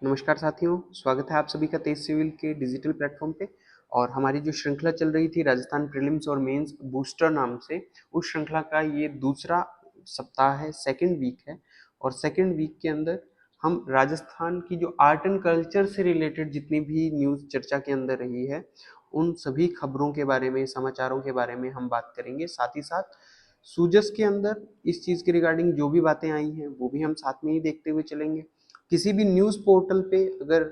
नमस्कार साथियों, स्वागत है आप सभी का तेज सिविल के डिजिटल प्लेटफॉर्म पे। और हमारी जो श्रृंखला चल रही थी राजस्थान प्रीलिम्स और मेंस बूस्टर नाम से, उस श्रृंखला का ये दूसरा सप्ताह है, सेकंड वीक है। और सेकंड वीक के अंदर हम राजस्थान की जो आर्ट एंड कल्चर से रिलेटेड जितनी भी न्यूज़ चर्चा के अंदर रही है, उन सभी खबरों के बारे में, समाचारों के बारे में हम बात करेंगे। साथ ही साथ सूजस के अंदर इस चीज़ के रिगार्डिंग जो भी बातें आई हैं वो भी हम साथ में ही देखते हुए चलेंगे। किसी भी न्यूज़ पोर्टल पे अगर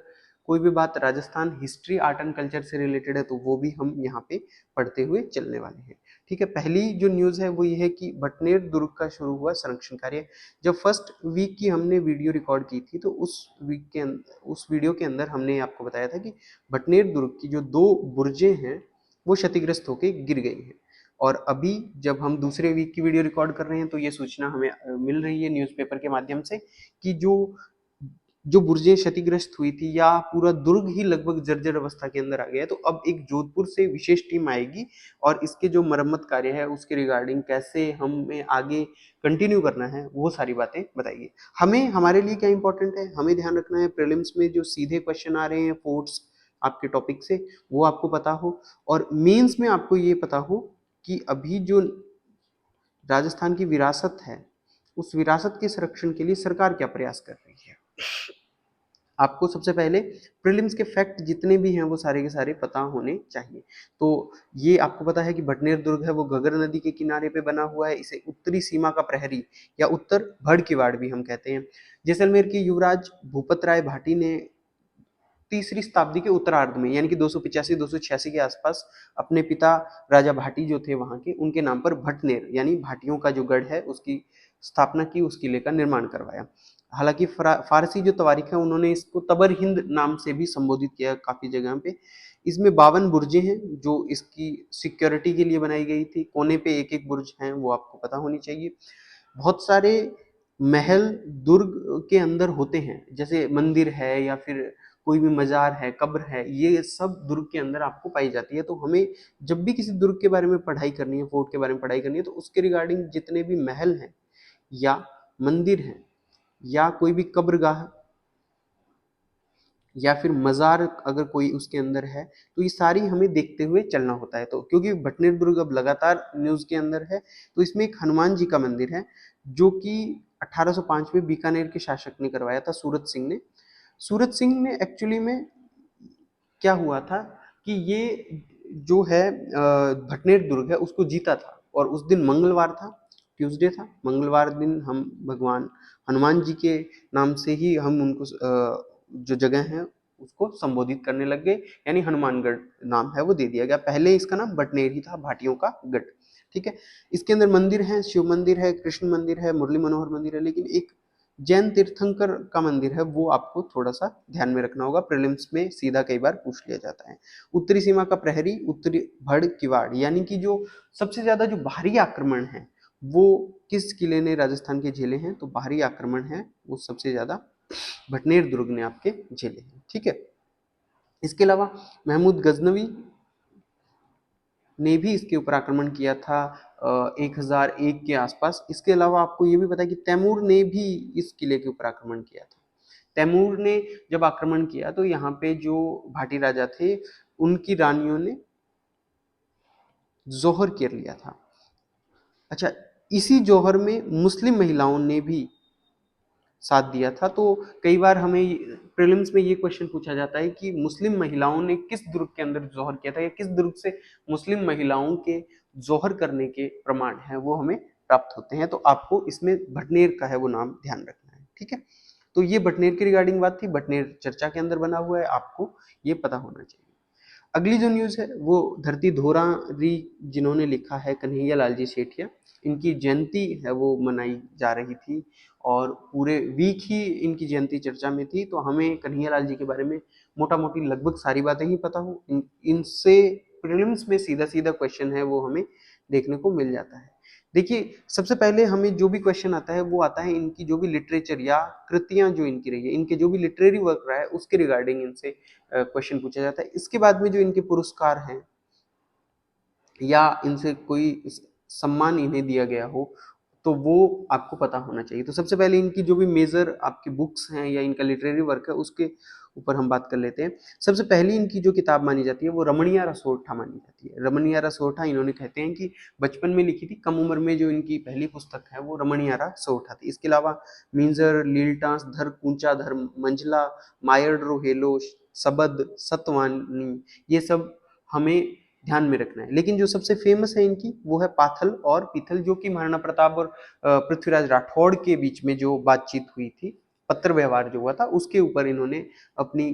कोई भी बात Rajasthan history art and culture से रिलेटेड है तो वो भी हम यहाँ पे पढ़ते हुए चलने वाले हैं। ठीक है, पहली जो न्यूज़ है वो ये है कि भटनेर दुर्ग का शुरू हुआ संरक्षण कार्य। जब फर्स्ट वीक की हमने वीडियो रिकॉर्ड की थी तो उस वीडियो के अंदर हमने आपको बताया था कि भटनेर दुर्ग की जो 2 बुर्जें हैं वो क्षतिग्रस्त होकर गिर गई हैं। और अभी जब हम दूसरे वीक की वीडियो रिकॉर्ड कर रहे हैं तो ये सूचना हमें मिल रही है न्यूज़पेपर के माध्यम से कि जो जो बुर्जें क्षतिग्रस्त हुई थी या पूरा दुर्ग ही लगभग जर्जर अवस्था के अंदर आ गया है, तो अब एक जोधपुर से विशेष टीम आएगी और इसके जो मरम्मत कार्य है उसके रिगार्डिंग कैसे हमें आगे कंटिन्यू करना है वो सारी बातें बताइए। हमें हमारे लिए क्या इंपॉर्टेंट है, हमें ध्यान रखना है प्रीलिम्स में जो सीधे क्वेश्चन आ रहे हैं फोर्ट्स आपके टॉपिक से वो आपको पता हो, और मेंस में आपको ये पता हो कि अभी जो राजस्थान की विरासत है उस विरासत के संरक्षण के लिए सरकार क्या प्रयास कर रही है। आपको सबसे पहले प्रीलिम्स के फैक्ट जितने भी हैं वो सारे के सारे पता होने चाहिए। तो ये आपको पता है कि भटनेर दुर्ग है वो घग्गर नदी के किनारे पे बना हुआ है। इसे उत्तरी सीमा का प्रहरी या उत्तर भड़ किवाड़ भी हम कहते हैं। जैसलमेर के युवराज भूपत राय भाटी ने तीसरी शताब्दी के उत्तरार्ध में यानी कि 285-286 के आसपास अपने पिता राजा भाटी जो थे वहां के, उनके नाम पर भटनेर यानी भाटियों का जो गढ़ है उसकी स्थापना की, उस किले का निर्माण करवाया। हालांकि फारसी जो तवारीख है उन्होंने इसको तबर हिंद नाम से भी संबोधित किया काफी जगह पे। इसमें 52 बुर्जें हैं जो इसकी सिक्योरिटी के लिए बनाई गई थी। कोने पे एक एक बुर्ज हैं वो आपको पता होनी चाहिए। बहुत सारे महल दुर्ग के अंदर होते हैं, जैसे मंदिर है या फिर कोई भी मजार है, कब्र है, ये सब दुर्ग के अंदर आपको पाई जाती है। तो हमें जब भी किसी दुर्ग के बारे में पढ़ाई करनी है, फोर्ट के बारे में पढ़ाई करनी है, तो उसके रिगार्डिंग जितने भी महल हैं या मंदिर हैं या कोई भी कब्रगाह या फिर मजार अगर कोई उसके अंदर है, तो ये सारी हमें देखते हुए चलना होता है। तो क्योंकि भटनेर दुर्ग अब लगातार न्यूज के अंदर है, तो इसमें एक हनुमान जी का मंदिर है जो कि 1805 में बीकानेर के शासक ने करवाया था, सूरत सिंह ने। सूरत सिंह ने एक्चुअली में क्या हुआ था कि ये जो है भटनेर दुर्ग है उसको जीता था, और उस दिन मंगलवार था, ट्यूसडे था। मंगलवार दिन हम भगवान हनुमान जी के नाम से ही हम उनको जो जगह है उसको संबोधित करने लग गए, यानी हनुमानगढ़ नाम है वो दे दिया गया। पहले इसका नाम बटनेर ही था, भाटियों का गढ़। ठीक है, इसके अंदर मंदिर है, शिव मंदिर है, कृष्ण मंदिर है, मुरली मनोहर मंदिर है, लेकिन एक जैन तीर्थंकर का मंदिर है वो आपको थोड़ा सा ध्यान में रखना होगा, प्रीलिम्स में सीधा कई बार पूछ लिया जाता है। उत्तरी सीमा का प्रहरी उत्तरी भड़ किवाड़, यानी कि जो सबसे ज्यादा जो बाहरी आक्रमण है वो किस किले ने राजस्थान के झेले हैं, तो बाहरी आक्रमण है वो सबसे ज्यादा भटनेर दुर्ग ने आपके झेले हैं। ठीक है, इसके अलावा महमूद गजनवी ने भी इसके ऊपर आक्रमण किया था 1001 के आसपास। इसके अलावा आपको ये भी पता है कि तैमूर ने भी इस किले के ऊपर आक्रमण किया था। तैमूर ने जब आक्रमण किया तो यहाँ पे जो भाटी राजा थे उनकी रानियों ने जोहर कर लिया था। अच्छा, इसी जोहर में मुस्लिम महिलाओं ने भी साथ दिया था। तो कई बार हमें प्रीलिम्स में ये क्वेश्चन पूछा जाता है कि मुस्लिम महिलाओं ने किस दुर्ग के अंदर जोहर किया था या किस दुर्ग से मुस्लिम महिलाओं के जोहर करने के प्रमाण हैं वो हमें प्राप्त होते हैं। तो आपको इसमें भटनेर का है वो नाम ध्यान रखना है। ठीक है, तो ये भटनेर की रिगार्डिंग बात थी, भटनेर चर्चा के अंदर बना हुआ है, आपको ये पता होना चाहिए। अगली जो न्यूज़ है वो धरती धोरा री जिन्होंने लिखा है कन्हैया लाल जी सेठिया, इनकी जयंती है वो मनाई जा रही थी और पूरे वीक ही इनकी जयंती चर्चा में थी। तो हमें कन्हैया लाल जी के बारे में मोटा मोटी लगभग सारी बातें ही पता हो, इनसे प्रीलिम्स में सीधा सीधा क्वेश्चन है वो हमें देखने को मिल जाता है। देखिए, सबसे पहले हमें जो भी क्वेश्चन आता है वो आता है इनकी जो भी लिटरेचर या कृतियां जो इनकी रही है, इनके जो भी लिटरेरी वर्क रहा है उसके रिगार्डिंग इनसे क्वेश्चन पूछा जाता है। इसके बाद में जो इनके पुरस्कार हैं या इनसे कोई सम्मान इन्हें दिया गया हो, तो वो आपको पता होना चाहिए। तो सबसे पहले इनकी जो भी मेजर आपकी बुक्स हैं या इनका लिटरेरी वर्क है उसके ऊपर हम बात कर लेते हैं। सबसे पहली इनकी जो किताब मानी जाती है वो रमणीय रसोठा मानी जाती है। रमणीय रसोठा इन्होंने कहते हैं कि बचपन में लिखी थी, कम उम्र में जो इनकी पहली पुस्तक है वो रमणीय रसोठा थी। इसके अलावा मिंजर, लीलटास, धर कूचा धर, मंझला, मायड रोहेलो, सबद, सतवानी, ये सब हमें ध्यान में रखना है। लेकिन जो सबसे फेमस है इनकी वो है पाथल और पीथल, जो कि महाराणा प्रताप और पृथ्वीराज राठौड़ के बीच में जो बातचीत हुई थी, पत्र व्यवहार जो हुआ था, उसके ऊपर इन्होंने अपनी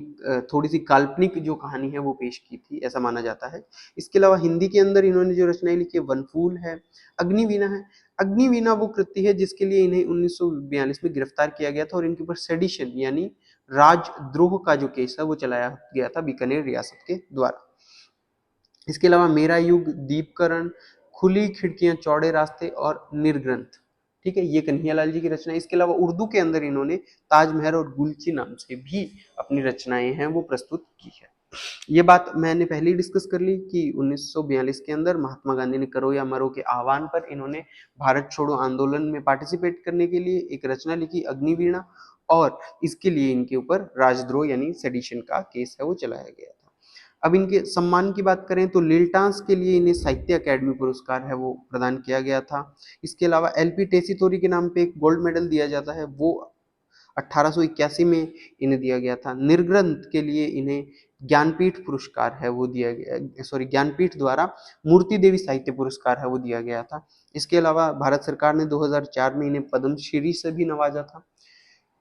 थोड़ी सी काल्पनिक जो कहानी है वो पेश की थी, ऐसा माना जाता है। इसके अलावा हिंदी के अंदर इन्होंने जो रचनाएं लिखी है, वनफूल है, अग्निवीणा है। अग्निवीणा वो कृति है जिसके लिए इन्हें 1942 में गिरफ्तार किया गया था और इनके ऊपर सेडिशन यानी राजद्रोह का जो केस है वो चलाया गया था बीकानेर रियासत के द्वारा। इसके अलावा मेरा युग, दीपकरण, खुली खिड़कियां, चौड़े रास्ते और निर्ग्रंथ, ठीक है, ये कन्हैयालाल जी की रचना है। इसके अलावा उर्दू के अंदर इन्होंने ताजमहल और गुलची नाम से भी अपनी रचनाएं हैं वो प्रस्तुत की है। ये बात मैंने पहले ही डिस्कस कर ली कि 1942 के अंदर महात्मा गांधी ने करो या मरो के आह्वान पर इन्होंने भारत छोड़ो आंदोलन में पार्टिसिपेट करने के लिए एक रचना लिखी, अग्निवीणा, और इसके लिए इनके ऊपर राजद्रोह यानी सेडिशन का केस है वो चलाया गया था। अब इनके सम्मान की बात करें तो लिल्टास के लिए इन्हें साहित्य अकेडमी पुरस्कार है वो प्रदान किया गया था। इसके अलावा एलपी टेसीतोरी के नाम पे एक गोल्ड मेडल दिया जाता है, वो 1881 में इन्हें दिया गया था। निर्ग्रंथ के लिए इन्हें ज्ञानपीठ पुरस्कार है वो दिया गया, सॉरी, ज्ञानपीठ द्वारा मूर्ति देवी साहित्य पुरस्कार है वो दिया गया था। इसके अलावा भारत सरकार ने 2004 में इन्हें पद्मश्री से भी नवाजा था।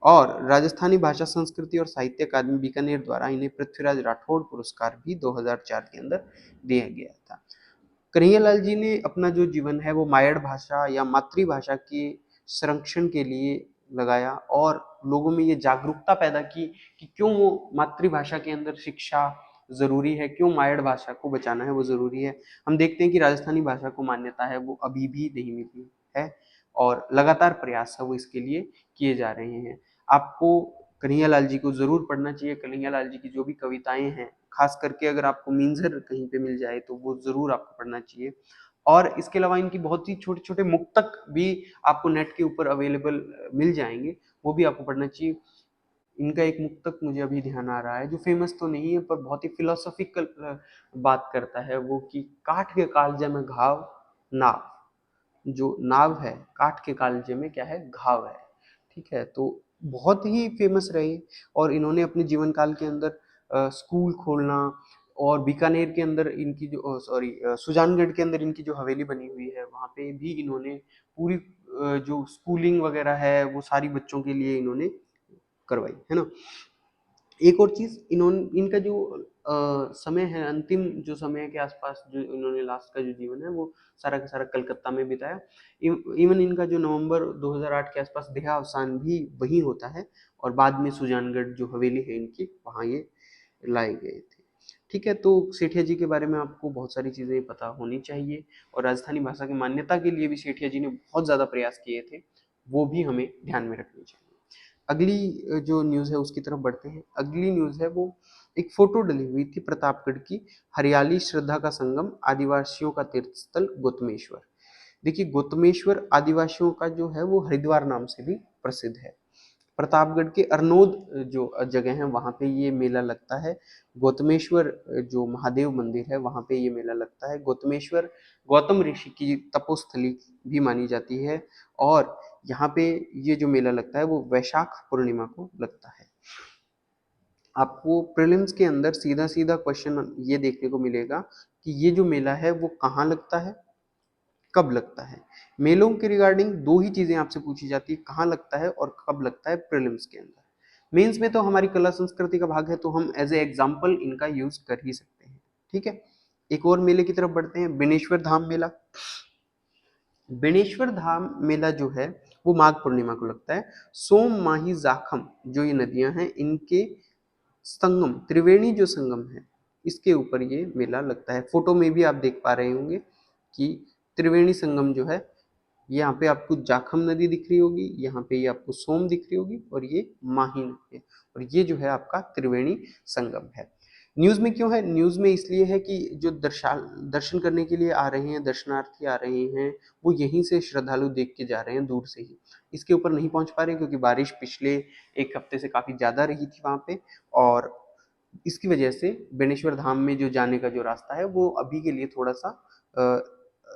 और राजस्थानी भाषा, संस्कृति और साहित्य अकादमी बीकानेर द्वारा इन्हें पृथ्वीराज राठौड़ पुरस्कार भी 2004 के अंदर दिया गया था। कन्हैयालाल जी ने अपना जो जीवन है वो मायड़ भाषा या मातृभाषा के संरक्षण के लिए लगाया और लोगों में ये जागरूकता पैदा की कि क्यों वो मातृभाषा के अंदर शिक्षा जरूरी है, क्यों मायड़ भाषा को बचाना है वो जरूरी है। हम देखते हैं कि राजस्थानी भाषा को मान्यता है वो अभी भी नहीं मिली है और लगातार प्रयास है वो इसके लिए किए जा रहे हैं। आपको कन्हैयालाल जी को जरूर पढ़ना चाहिए। कन्हैयालाल जी की जो भी कविताएं हैं, खास करके अगर आपको मिंजर कहीं पे मिल जाए तो वो जरूर आपको पढ़ना चाहिए। और इसके अलावा इनकी बहुत ही छोटे छोटे मुक्तक भी आपको नेट के ऊपर अवेलेबल मिल जाएंगे, वो भी आपको पढ़ना चाहिए। इनका एक मुक्तक मुझे अभी ध्यान आ रहा है जो फेमस तो नहीं है पर बहुत ही फिलोसॉफिकल बात करता है वो, कि काठ के कालजे में घाव नाव, जो नाव है काठ के कालजे में क्या है, घाव है, ठीक है। तो बहुत ही फेमस रहे और इन्होंने अपने जीवन काल के अंदर स्कूल खोलना और बीकानेर के अंदर इनकी जो, सॉरी, सुजानगढ़ के अंदर इनकी जो हवेली बनी हुई है वहाँ पे भी इन्होंने पूरी जो स्कूलिंग वगैरह है वो सारी बच्चों के लिए इन्होंने करवाई है ना। एक और चीज, इन्होंने इनका जो समय है, अंतिम जो समय के आसपास जो इन्होंने लास्ट का जो जीवन है वो सारा का सारा कलकत्ता में बिताया। इवन इनका जो नवंबर 2008 के आसपास देहावसान भी वहीं होता है और बाद में सुजानगढ़ जो हवेली है इनकी वहाँ ये लाए गए थे, ठीक है। तो सेठिया जी के बारे में आपको बहुत सारी चीज़ें पता होनी चाहिए और राजस्थानी भाषा की मान्यता के लिए भी सेठिया जी ने बहुत ज़्यादा प्रयास किए थे, वो भी हमें ध्यान में रखनी चाहिए। अगली जो न्यूज़ है उसकी तरफ बढ़ते हैं। अगली न्यूज़ है वो एक फोटो डली हुई थी प्रतापगढ़ की, हरियाली श्रद्धा का संगम, आदिवासियों का तीर्थ स्थल गौतमेश्वर। देखिए, गौतमेश्वर आदिवासियों का जो है वो हरिद्वार नाम से भी प्रसिद्ध है। प्रतापगढ़ के अरनोद जो जगह है वहाँ पे ये मेला लगता है। गौतमेश्वर जो महादेव मंदिर है वहाँ पे ये मेला लगता है। गौतमेश्वर गौतम ऋषि की तपोस्थली भी मानी जाती है और यहाँ पे ये जो मेला लगता है वो वैशाख पूर्णिमा को लगता है। आपको प्रीलिम्स के अंदर सीधा सीधा क्वेश्चन ये देखने को मिलेगा कि ये जो मेला है वो कहाँ लगता है, कब लगता है। मेलों के रिगार्डिंग दो ही चीजें आपसे पूछी जाती है, कहाँ लगता है और कब लगता है प्रीलिम्स के अंदर। मेंस में तो हमारी कला संस्कृति का भाग है तो हम एज ए एग्जाम्पल इनका यूज कर ही सकते हैं, ठीक है। एक और मेले की तरफ बढ़ते हैं, बेनेश्वर धाम मेला। बेनेश्वर धाम मेला जो है वो माघ पूर्णिमा को लगता है। सोम, माही, जाखम जो ये नदियां हैं इनके संगम, त्रिवेणी जो संगम है इसके ऊपर ये मेला लगता है। फोटो में भी आप देख पा रहे होंगे कि त्रिवेणी संगम जो है, यहाँ पे आपको जाखम नदी दिख रही होगी, यहाँ पे ये आपको सोम दिख रही होगी और ये माही नदी है और ये जो है आपका त्रिवेणी संगम है। न्यूज़ में क्यों है? न्यूज़ में इसलिए है कि जो दर्शन करने के लिए आ रहे हैं, दर्शनार्थी आ रहे हैं, वो यहीं से श्रद्धालु देख के जा रहे हैं दूर से ही। इसके ऊपर नहीं पहुँच पा रहे हैं क्योंकि बारिश पिछले 1 हफ्ते से काफ़ी ज़्यादा रही थी वहाँ पे, और इसकी वजह से बेणेश्वर धाम में जो जाने का जो रास्ता है वो अभी के लिए थोड़ा-सा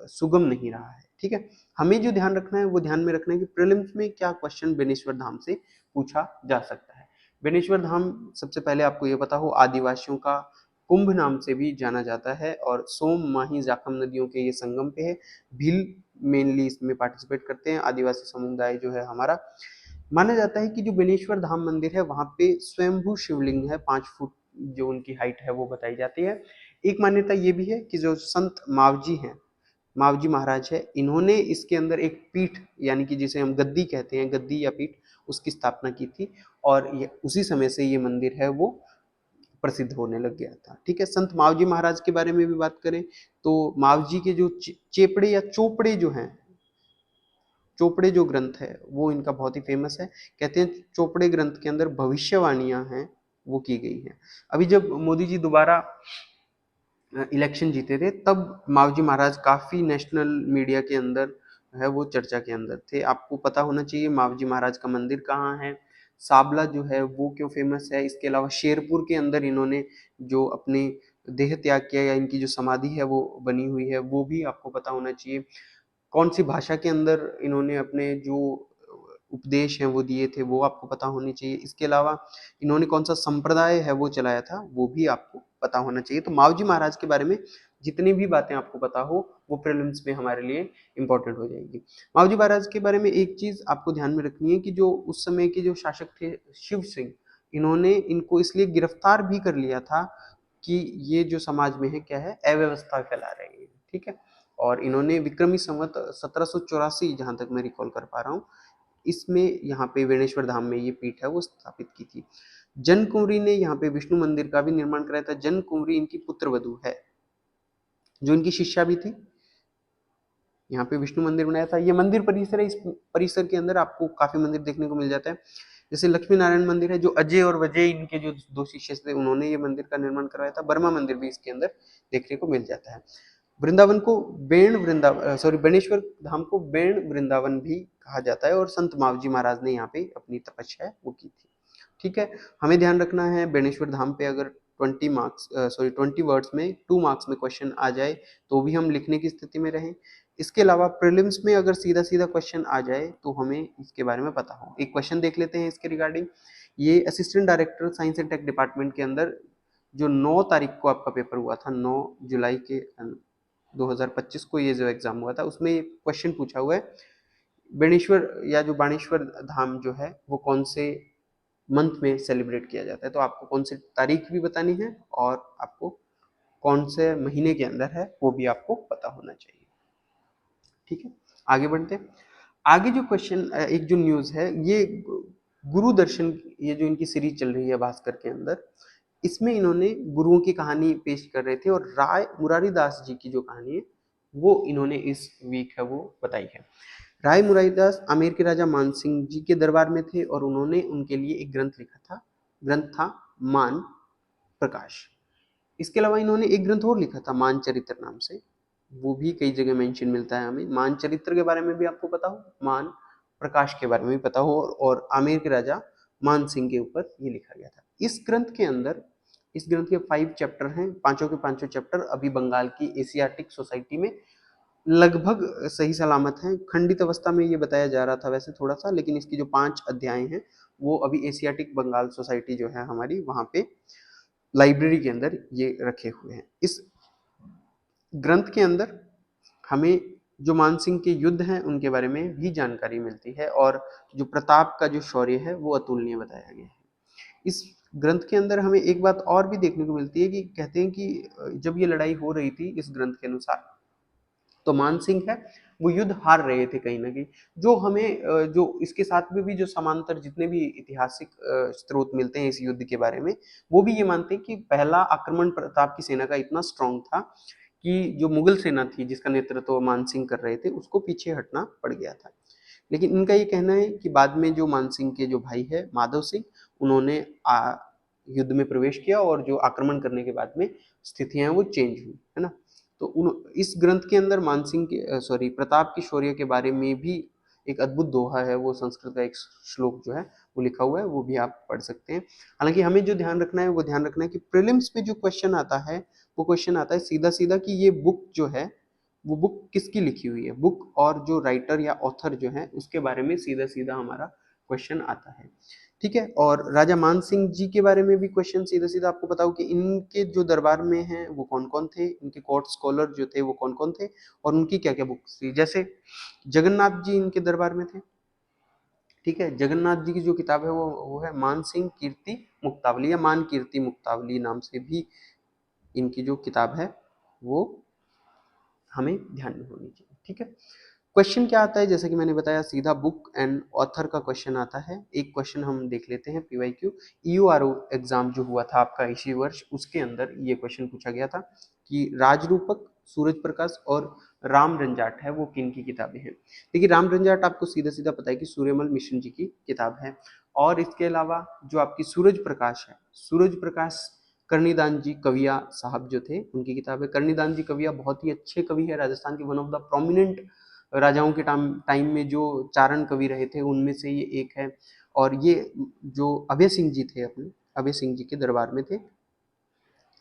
सुगम नहीं रहा है, ठीक है? हमें जो ध्यान रखना है वो ध्यान में रखना है कि प्रीलिम्स में क्या क्वेश्चन बेणेश्वर धाम से पूछा जा सकता है। बेणेश्वर धाम, सबसे पहले आपको ये पता हो, आदिवासियों का कुंभ नाम से भी जाना जाता है और सोम, माही, जाखम नदियों के ये संगम पे है। भील मेनली इसमें पार्टिसिपेट करते हैं, आदिवासी समुदाय जो है हमारा। माना जाता है कि जो बेणेश्वर धाम मंदिर है वहाँ पे स्वयंभू शिवलिंग है, 5 फुट जो उनकी हाइट है वो बताई जाती है। एक मान्यता ये भी है कि जो संत मावजी हैं, मावजी महाराज है, इन्होंने इसके अंदर एक पीठ, यानी कि जिसे हम गद्दी कहते हैं, गद्दी या पीठ, उसकी स्थापना की थी, और ये उसी समय से ये मंदिर है वो प्रसिद्ध होने लग गया था, ठीक है। संत मावजी महाराज के बारे में भी बात करें तो मावजी के जो चेपड़े या चोपड़े जो हैं, चोपड़े जो ग्रंथ है वो इनका बहुत ही फेमस है। कहते हैं चोपड़े ग्रंथ के अंदर भविष्यवाणियां हैं वो की गई हैं। अभी जब मोदी जी दोबारा इलेक्शन जीते थे तब मावजी महाराज काफी नेशनल मीडिया के अंदर है वो चर्चा के अंदर थे। आपको पता होना चाहिए मावजी महाराज का मंदिर कहाँ है, साबला जो है वो क्यों फेमस है। इसके अलावा शेरपुर के अंदर इन्होंने जो अपने देह त्याग किया या इनकी जो समाधि है वो बनी हुई है, वो भी आपको पता होना चाहिए। कौन सी भाषा के अंदर इन्होंने अपने जो उपदेश हैं वो दिए थे वो आपको पता होनी चाहिए। इसके अलावा इन्होंने कौन सा संप्रदाय है वो चलाया था वो भी आपको पता होना चाहिए। तो मावजी महाराज के बारे में जितनी भी बातें आपको पता हो वो प्रीलिम्स में हमारे लिए इंपॉर्टेंट हो जाएगी। मावजी महाराज के बारे में एक चीज आपको ध्यान में रखनी है कि जो उस समय के जो शासक थे शिव सिंह, इन्होंने इनको इसलिए गिरफ्तार भी कर लिया था कि ये जो समाज में है क्या है, अव्यवस्था फैला रहे हैं, ठीक है। और इन्होंने विक्रमी संवत 1784, जहां तक मैं रिकॉल कर पा रहा हूँ, इसमें यहाँ पे वेणेश्वर धाम में ये पीठ है वो स्थापित की थी। जन कुंवरी ने यहाँ पे विष्णु मंदिर का भी निर्माण कराया था। जन कुंवरी इनकी पुत्र वधु है जो इनकी शिष्या भी थी। यहाँ पे विष्णु मंदिर बनाया था। ये मंदिर परिसर है, इस परिसर के अंदर आपको काफी मंदिर देखने को मिल जाता है। जैसे लक्ष्मी नारायण मंदिर है, जो अजय और वजय इनके जो 2 शिष्य थे उन्होंने ये मंदिर का निर्माण करवाया था। बर्मा मंदिर भी इसके अंदर देखने को मिल जाता है। वृंदावन को बेणेश्वर धाम को बेण वृंदावन भी कहा जाता है और संत मावजी महाराज ने यहाँ पे अपनी तपस्या वो की थी, ठीक है। हमें ध्यान रखना है बेणेश्वर धाम पे अगर 20 वर्ड्स में 2 मार्क्स में क्वेश्चन आ जाए तो भी हम लिखने की स्थिति में रहें। इसके अलावा प्रीलिम्स में अगर सीधा सीधा क्वेश्चन आ जाए तो हमें इसके बारे में पता हो। एक क्वेश्चन देख लेते हैं इसके रिगार्डिंग। ये assistant director science and tech department के अंदर जो 9 तारीख को आपका पेपर हुआ था, 9 जुलाई के 2025 को ये जो एग्जाम हुआ था उसमें ये क्वेश्चन पूछा हुआ है, बेणेश्वर या जो बाणेश्वर धाम जो है वो कौन से मंथ में सेलिब्रेट किया जाता है। तो आपको कौन सी तारीख भी बतानी है और आपको कौन से महीने के अंदर है वो भी आपको पता होना चाहिए, ठीक है। आगे बढ़ते हैं। आगे जो क्वेश्चन, एक जो न्यूज है ये गुरु दर्शन, ये जो इनकी सीरीज चल रही है भास्कर के अंदर, इसमें इन्होंने गुरुओं की कहानी पेश कर रहे थे और राय मुरारी दास जी की जो कहानी है वो इन्होंने इस वीक है वो बताई है। राय मुरारी दास आमेर के राजा मानसिंह जी के दरबार में थे और उन्होंने उनके लिए एक ग्रंथ लिखा था। ग्रंथ था मान प्रकाश। इसके अलावा इन्होंने एक ग्रंथ और लिखा था मानचरित्र नाम से, वो भी कई जगह मेंशन मिलता है हमें। मानचरित्र के बारे में भी आपको पता हो, मान प्रकाश के बारे में भी पता हो, और आमेर के राजा मान सिंह के ऊपर ये लिखा गया था। इस ग्रंथ के अंदर, इस ग्रंथ के 5 चैप्टर हैं, पांचों के पांचों चैप्टर अभी बंगाल की एशियाटिक सोसाइटी में लगभग सही सलामत हैं। खंडित अवस्था में ये बताया जा रहा था वैसे थोड़ा सा, लेकिन इसकी जो 5 अध्याय हैं वो अभी एशियाटिक बंगाल सोसाइटी जो है हमारी, वहां पे लाइब्रेरी के अंदर ये रखे हुए हैं। इस ग्रंथ के अंदर हमें जो मानसिंह के युद्ध हैं उनके बारे में भी जानकारी मिलती है और जो प्रताप का जो शौर्य है वो अतुलनीय बताया गया है। इस ग्रंथ के अंदर हमें एक बात और भी देखने को मिलती है कि कहते हैं कि जब ये लड़ाई हो रही थी इस ग्रंथ के अनुसार, तो मान सिंह है वो युद्ध हार रहे थे कहीं ना कहीं। जो हमें जो इसके साथ में भी जो समांतर जितने भी ऐतिहासिक स्रोत मिलते हैं इस युद्ध के बारे में, वो भी ये मानते हैं कि पहला आक्रमण प्रताप की सेना का इतना स्ट्रांग था कि जो मुगल सेना थी जिसका नेतृत्व मान सिंह कर रहे थे उसको पीछे हटना पड़ गया था। लेकिन इनका ये कहना है कि बाद में जो मानसिंह के जो भाई है माधव सिंह, उन्होंने युद्ध में प्रवेश किया और जो आक्रमण करने के बाद में स्थितियां हैं वो चेंज हुई, है ना। तो इस ग्रंथ के अंदर मानसिंह के प्रताप की शौर्य के बारे में भी एक अद्भुत दोहा है, वो संस्कृत का एक श्लोक जो है वो लिखा हुआ है, वो भी आप पढ़ सकते हैं। हालांकि हमें जो ध्यान रखना है वो ध्यान रखना है कि प्रीलिम्स पे जो क्वेश्चन आता है वो क्वेश्चन आता है सीधा सीधा कि ये बुक जो है वो बुक किसकी लिखी हुई है, बुक और जो राइटर या ऑथर जो है उसके बारे में सीधा सीधा हमारा क्वेश्चन आता है, ठीक है। और राजा मान सिंह जी के बारे में भी क्वेश्चन सीधा सीधा आपको बताओ कि इनके जो दरबार में हैं वो कौन कौन थे, इनके कोर्ट स्कॉलर जो थे वो कौन कौन थे और उनकी क्या क्या बुक्स थी। जैसे जगन्नाथ जी इनके दरबार में थे, ठीक है। जगन्नाथ जी की जो किताब है वो है मान सिंह कीर्ति मुक्तावली या मान कीर्ति मुक्तावली नाम से भी इनकी जो किताब है वो हमें ध्यान में होनी चाहिए, ठीक है। क्वेश्चन क्या आता है, जैसे कि मैंने बताया सीधा बुक एंड ऑथर का क्वेश्चन आता है। एक क्वेश्चन हम देख लेते हैं पीवाईक्यू ईयूआरओ एग्जाम जो हुआ था आपका इसी वर्ष, उसके अंदर ये क्वेश्चन पूछा गया था कि राजरूपक, सूरज प्रकाश और राम रंजाट है वो किन की किताबें हैं। देखिए राम रंजाट आपको सीधा सीधा पता है कि सूर्यमल मिश्र जी की किताब है। और इसके अलावा जो आपकी सूरज प्रकाश है, सूरज प्रकाश कर्णिदान जी कविया साहब जो थे उनकी किताब है। कर्णिदान जी कविया बहुत ही अच्छे कवि है, राजस्थान के वन ऑफ द प्रोमिनेंट राजाओं के टाइम में जो चारण कवि रहे थे उनमें से ये एक है। और ये जो अभय सिंह जी थे, अपने अभय सिंह जी के दरबार में थे।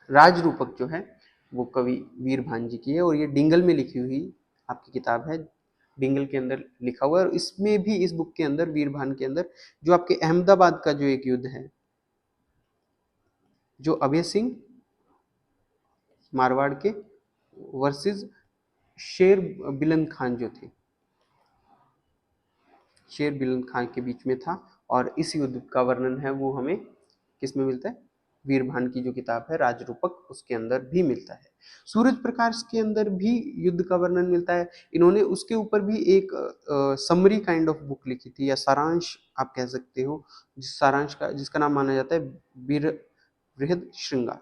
राज रूपक जो है वो कवि वीर भान जी की है और ये डिंगल में लिखी हुई आपकी किताब है, डिंगल के अंदर लिखा हुआ है। और इसमें भी इस बुक के अंदर वीर भान के अंदर जो आपके अहमदाबाद का जो एक युद्ध है, जो अभय सिंह मारवाड़ के वर्सेस शेर बिलन खान जो थे, शेर बिलन खान के बीच में था। और इस युद्ध का वर्णन है वो हमें किस में मिलता है, वीरभान की जो किताब है राजरूपक उसके अंदर भी मिलता है। सूरज प्रकाश के अंदर भी युद्ध का वर्णन मिलता है। इन्होंने उसके ऊपर भी एक समरी काइंड ऑफ बुक लिखी थी या सारांश आप कह सकते हो, जिस सारांश का जिसका नाम माना जाता है बृहद श्रृंगार,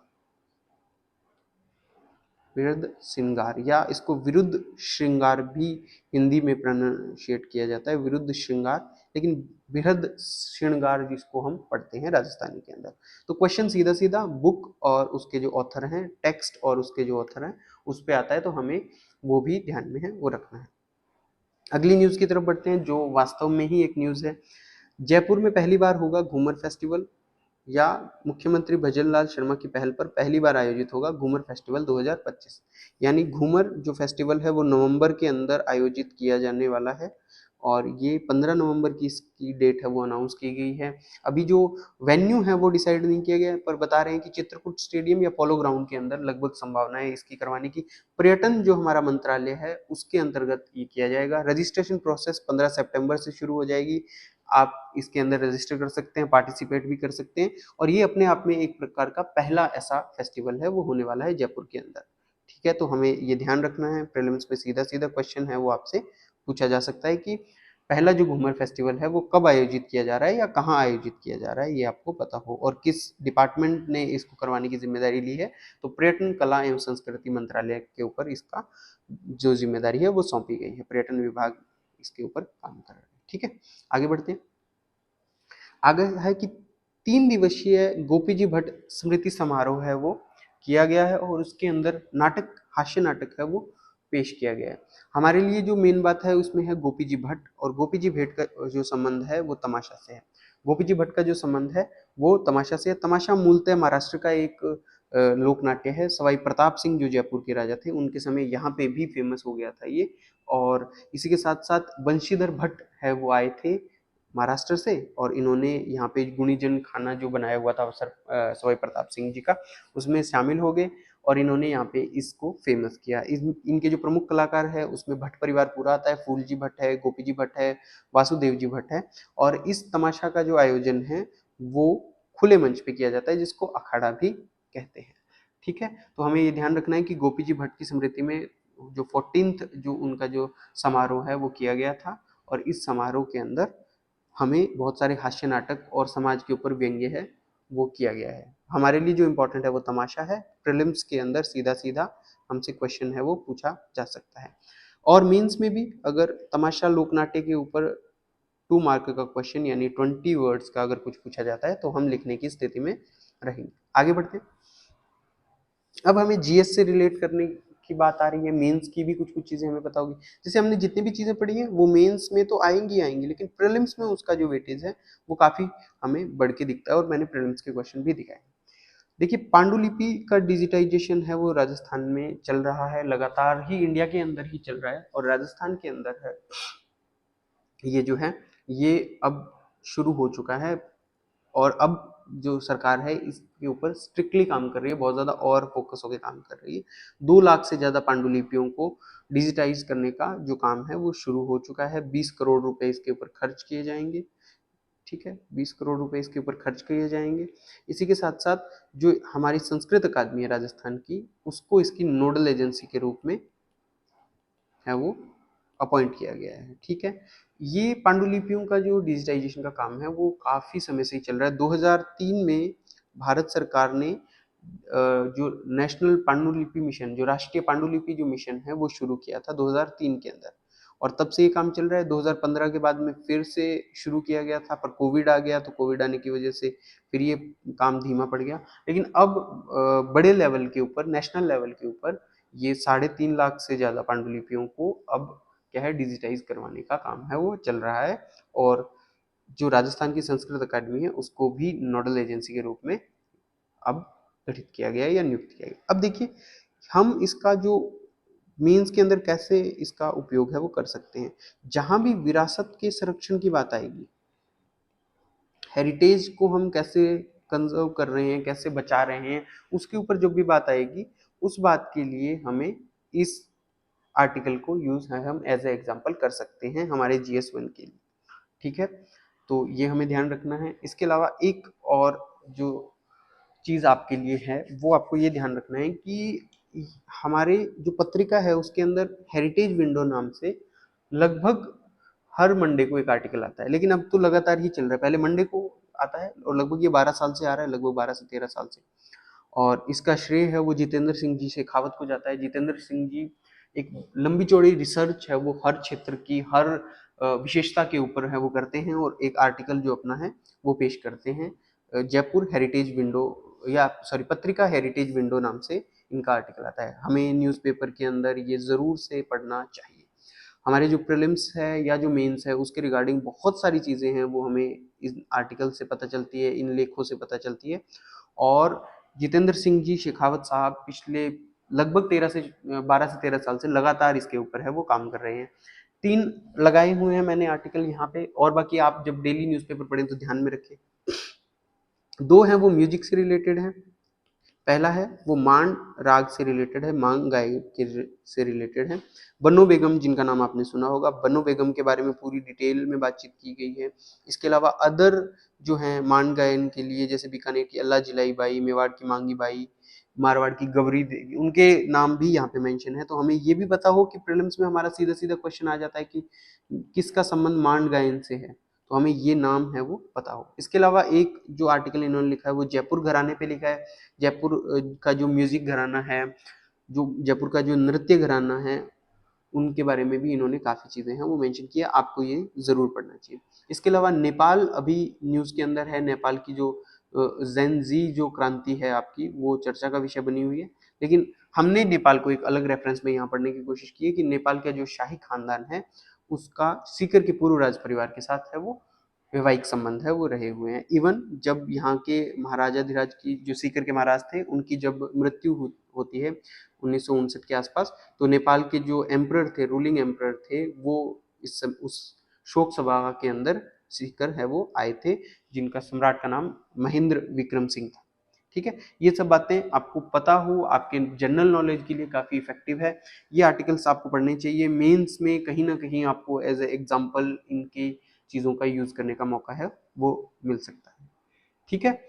विरुद्ध श्रृंगार या इसको विरुद्ध श्रृंगार भी हिंदी में प्रोनाउंशिएट किया जाता है, विरुद्ध श्रृंगार, लेकिन बृहद श्रृंगार जिसको हम पढ़ते हैं राजस्थानी के अंदर। तो क्वेश्चन सीधा सीधा बुक और उसके जो ऑथर हैं, टेक्स्ट और उसके जो ऑथर हैं उस पे आता है, तो हमें वो भी ध्यान में है वो रखना है। अगली न्यूज की तरफ बढ़ते हैं जो वास्तव में ही एक न्यूज है। जयपुर में पहली बार होगा घूमर फेस्टिवल, या मुख्यमंत्री भजन लाल शर्मा की पहल पर पहली बार आयोजित होगा घूमर फेस्टिवल 2025। यानी घूमर जो फेस्टिवल है वो नवंबर के अंदर आयोजित किया जाने वाला है और ये 15 नवंबर की इसकी डेट है वो अनाउंस की गई है। अभी जो वेन्यू है वो डिसाइड नहीं किया गया है, पर बता रहे हैं कि चित्रकूट स्टेडियम या पोलो ग्राउंड के अंदर लगभग संभावना है इसकी करवाने की। पर्यटन जो हमारा मंत्रालय है उसके अंतर्गत ये किया जाएगा। रजिस्ट्रेशन प्रोसेस 15 सितंबर से शुरू हो जाएगी। आप इसके अंदर रजिस्टर कर सकते हैं, पार्टिसिपेट भी कर सकते हैं और ये अपने आप में एक प्रकार का पहला ऐसा फेस्टिवल है वो होने वाला है जयपुर के अंदर, ठीक है। तो हमें ये ध्यान रखना है, प्रीलिम्स में सीधा सीधा क्वेश्चन है वो आपसे पूछा जा सकता है कि पहला जो घूमर फेस्टिवल है वो कब आयोजित किया जा रहा है या कहाँ आयोजित किया जा रहा है, ये आपको पता हो और किस डिपार्टमेंट ने इसको करवाने की जिम्मेदारी ली है। तो पर्यटन कला एवं संस्कृति मंत्रालय के ऊपर इसका जो जिम्मेदारी है वो सौंपी गई है, पर्यटन विभाग इसके ऊपर काम कर रहा है, ठीक है। आगे बढ़ते हैं। आगे है कि 3 दिवसीय गोपी जी भट्ट स्मृति समारोह है वो किया गया है और उसके अंदर नाटक, हास्य नाटक है वो पेश किया गया है। हमारे लिए जो मेन बात है उसमें है गोपी जी भट्ट, और गोपी जी भट्ट का जो संबंध है वो तमाशा से है। गोपी जी भट्ट का जो संबंध है वो तमाशा से है। तमाशा मूलतः महाराष्ट्र का एक लोक नाट्य है। सवाई प्रताप सिंह जो जयपुर के राजा थे उनके समय यहाँ पे भी फेमस हो गया था ये। और इसी के साथ साथ बंशीधर भट्ट है वो आए थे महाराष्ट्र से और इन्होंने यहाँ पे गुणीजन खाना जो बनाया हुआ था सर सवाई प्रताप सिंह जी का, उसमें शामिल हो गए और इन्होंने यहाँ पे इसको फेमस किया। इनके जो प्रमुख कलाकार है उसमें भट्ट परिवार पूरा आता है। फूल जी भट्ट है, गोपी जी भट्ट है, वासुदेव जी भट्ट है। और इस तमाशा का जो आयोजन है वो खुले मंच पे किया जाता है जिसको अखाड़ा भी कहते हैं, ठीक है। तो हमें ये ध्यान रखना है कि गोपी जी भट्ट की स्मृति में जो 14th जो उनका जो समारोह है वो किया गया था और इस समारोह के अंदर हमें बहुत सारे हास्य नाटक और समाज के ऊपर व्यंग्य है वो किया गया है। हमारे लिए जो इम्पोर्टेंट है वो तमाशा है। प्रीलिम्स के अंदर सीधा सीधा हमसे क्वेश्चन है वो पूछा जा सकता है और मेंस में भी अगर तमाशा लोक नाट्य के ऊपर 2 मार्क का क्वेश्चन यानी 20 वर्ड्स का अगर कुछ पूछा जाता है तो हम लिखने की स्थिति में रहेंगे। आगे बढ़ते हैं। अब हमें जीएस से रिलेट करने की बात आ रही है, मेंस की भी कुछ कुछ चीजें हमें पता होगी। जैसे हमने जितनी भी चीजें पढ़ी हैं वो मेंस में तो आएंगी आएंगी, लेकिन प्रीलिम्स में उसका जो वेटेज है वो काफी हमें बढ़ के दिखता है, और मैंने प्रीलिम्स के क्वेश्चन भी दिखाए। देखिए, पांडुलिपि का डिजिटाइजेशन है वो राजस्थान में चल रहा है, लगातार ही इंडिया के अंदर ही चल रहा है, और राजस्थान के अंदर है ये जो है ये अब शुरू हो चुका है, और अब जो सरकार है इसके ऊपर स्ट्रिक्टली काम कर रही है, बहुत ज्यादा और फोकस होकर काम कर रही है। 2 लाख से ज्यादा पांडुलिपियों को डिजिटाइज करने का जो काम है वो शुरू हो चुका है। 20 करोड़ रुपए इसके ऊपर खर्च किए जाएंगे। ठीक है, 20 करोड़ रुपए इसके ऊपर खर्च किए जाएंगे। इसी के साथ साथ जो हमारी संस्कृत अकादमी है राजस्थान की, उसको इसकी नोडल एजेंसी के रूप में है वो अपॉइंट किया गया है। ठीक है, ये पांडुलिपियों का जो डिजिटाइजेशन का काम है वो काफी समय से ही चल रहा है। 2003 में भारत सरकार ने जो नेशनल पांडुलिपि मिशन, जो राष्ट्रीय पांडुलिपि जो मिशन है वो शुरू किया था 2003 के अंदर, और तब से ये काम चल रहा है। 2015 के बाद में फिर से शुरू किया गया था, पर कोविड आ गया, तो कोविड आने की वजह से फिर ये काम धीमा पड़ गया। लेकिन अब बड़े लेवल के ऊपर, नेशनल लेवल के ऊपर ये 3.5 लाख से ज्यादा पांडुलिपियों को अब क्या है डिजिटाइज करवाने का काम है वो चल रहा है, और जो राजस्थान की संस्कृत अकादमी है उसको भी नोडल एजेंसी के रूप में अब गठित किया गया या नियुक्त किया गया। अब देखिए, हम इसका जो मीन्स के अंदर कैसे इसका उपयोग है वो कर सकते हैं। जहां भी विरासत के संरक्षण की बात आएगी, हेरिटेज को हम कैसे कंजर्व कर रहे हैं, कैसे बचा रहे हैं, उसके ऊपर जो भी बात आएगी, उस बात के लिए हमें इस आर्टिकल को यूज है हम एज ए एग्जाम्पल कर सकते हैं हमारे GS1 के लिए। ठीक है, तो ये हमें ध्यान रखना है। इसके अलावा एक और जो चीज आपके लिए है वो आपको ये ध्यान रखना है कि हमारे जो पत्रिका है उसके अंदर हेरिटेज विंडो नाम से लगभग हर मंडे को एक आर्टिकल आता है, लेकिन अब तो लगातार ही चल रहा है। पहले मंडे को आता है, और लगभग ये 12 साल से आ रहा है, लगभग 12 से 13 साल से। और इसका श्रेय है वो जितेंद्र सिंह जी शेखावत को जाता है। जितेंद्र सिंह जी एक लंबी चौड़ी रिसर्च है वो हर क्षेत्र की, हर विशेषता के ऊपर है वो करते हैं, और एक आर्टिकल जो अपना है वो पेश करते हैं। जयपुर हेरिटेज विंडो, या सॉरी पत्रिका हेरिटेज विंडो नाम से इनका आर्टिकल आता है। हमें न्यूज़पेपर के अंदर ये जरूर से पढ़ना चाहिए। हमारे जो प्रीलिम्स है या जो मेंस है उसके रिगार्डिंग बहुत सारी चीजें हैं वो हमें इस आर्टिकल से पता चलती है, इन लेखों से पता चलती है। और जितेंद्र सिंह जी शेखावत साहब पिछले लगभग 12 से 13 साल से लगातार इसके ऊपर है वो काम कर रहे हैं। 3 लगाए हुए हैं मैंने आर्टिकल यहाँ पे, और बाकी आप जब डेली न्यूज़पेपर पढ़ें तो ध्यान में रखें। 2 हैं वो म्यूजिक से रिलेटेड है। पहला है वो मांड राग से रिलेटेड है, मांग गाय के से रिलेटेड है। बनो बेगम, जिनका नाम आपने सुना होगा, बनो बेगम के बारे में पूरी डिटेल में बातचीत की गई है। इसके अलावा अदर जो है मांड गायन के लिए, जैसे बीकानेर की अल्लाह जिलाई बाई, मेवाड़ की मांगी बाई, मारवाड़ की गवरी देवी, उनके नाम भी यहाँ पे मेंशन है। तो हमें ये भी पता हो कि प्रीलिम्स में हमारा सीधा सीधा क्वेश्चन आ जाता है कि किसका संबंध मांड गायन से है, तो हमें ये नाम है वो पता हो। इसके अलावा एक जो आर्टिकल इन्होंने लिखा है वो जयपुर घराने पे लिखा है। जयपुर का जो म्यूजिक घराना है, जो जयपुर का जो नृत्य घराना है, उनके बारे में भी इन्होंने काफ़ी चीज़ें हैं वो मेंशन किया, आपको ये ज़रूर पढ़ना चाहिए। इसके अलावा नेपाल अभी न्यूज़ के अंदर है। नेपाल की जो जेन जी जो क्रांति है आपकी, वो चर्चा का विषय बनी हुई है, लेकिन हमने नेपाल को एक अलग रेफरेंस में यहाँ पढ़ने की कोशिश की है कि नेपाल का जो शाही खानदान है उसका सीकर के पूर्व राज परिवार के साथ है वो वैवाहिक संबंध है वो रहे हुए हैं। इवन जब यहाँ के महाराजा धीराज की, जो सीकर के महाराज थे, उनकी जब मृत्यु होती है 1959 के आसपास, तो नेपाल के जो एम्परर थे, रूलिंग एम्परर थे, वो उस शोक सभा के अंदर सीकर है वो आए थे, जिनका सम्राट का नाम महेंद्र विक्रम सिंह था। ठीक है, ये सब बातें आपको पता हो, आपके जनरल नॉलेज के लिए काफ़ी इफेक्टिव है। ये आर्टिकल्स आपको पढ़ने चाहिए। मेंस में कहीं ना कहीं आपको एज ए एग्जाम्पल इनकी चीज़ों का यूज़ करने का मौका है वो मिल सकता है। ठीक है,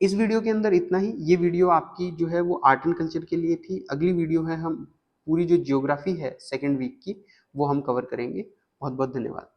इस वीडियो के अंदर इतना ही। ये वीडियो आपकी जो है वो आर्ट एंड कल्चर के लिए थी। अगली वीडियो है हम पूरी जो जियोग्राफी है सेकेंड वीक की, वो हम कवर करेंगे। बहुत बहुत धन्यवाद।